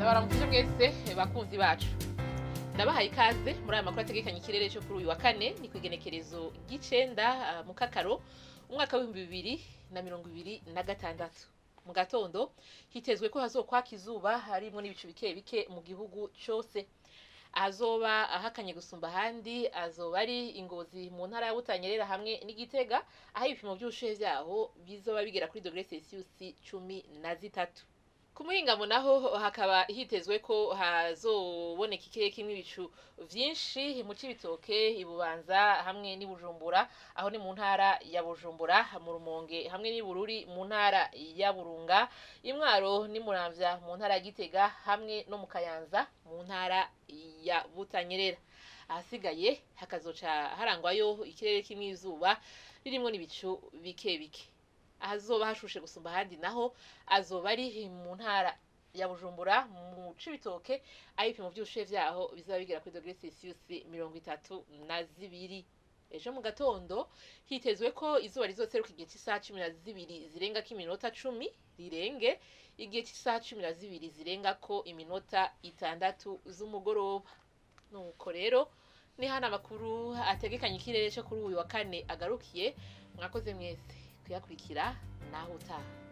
ndabaramukije mwese bakunzi bacu ndabahaye ikaze muri aya makuru ategekanye ikirere cyo kuri uyu wa kane ni kwigenekerezo gicenda mu kakaro umwaka wa 2026 mu gatondo hitezwe ko hazokwaka izuba harimo n'ibicu bike bike mu gihugu cyose azoba ahakanye gusumba handi azoba ari Ingozi mu ntara ya Butanyerera hamwe n'Igitega aho ibipimo by'ubushuhe vyaho bizoba bigera kuri °C 13. Ku muhingamo naho hakaba hitezwe ko hazoboneka ikirere kimwe ibicu vyinshi mu Cibitoke Ibubanza hamwe n'i Bujumbura aho ni mu ntara ya Bujumbura mu Rumonge hamwe n'i Bururi mu ntara ya Burunga Imwaro ni Muramvya mu ntara ya Gitega hamwe no mu Kayanza mu ntara ya Butanyerera ahasigaye hakazoca harangwayo ikirere kimwe izuba ririmo n'ibicu bike bike ahazoba hashushe gusumba handi naho azoba ari mu ntara ya Bujumbura mu Cibitoke aho ibipimo by'ubushuhe vyaho bizaba bigera kuri °C 32. Ejo mu gatondo hitezwe ko izuba rizoseruka igihe cy'isaha 12 zirenga ko iminota 10 rirenge igihe cy'isaha 12 zirenga ko iminota 6 z'umugoroba. Nuko rero ni hana amakuru ategekanye ikirere cyo kuri uyu wa kane agarukiye mwakoze mwese kuyakurikira naho utaha.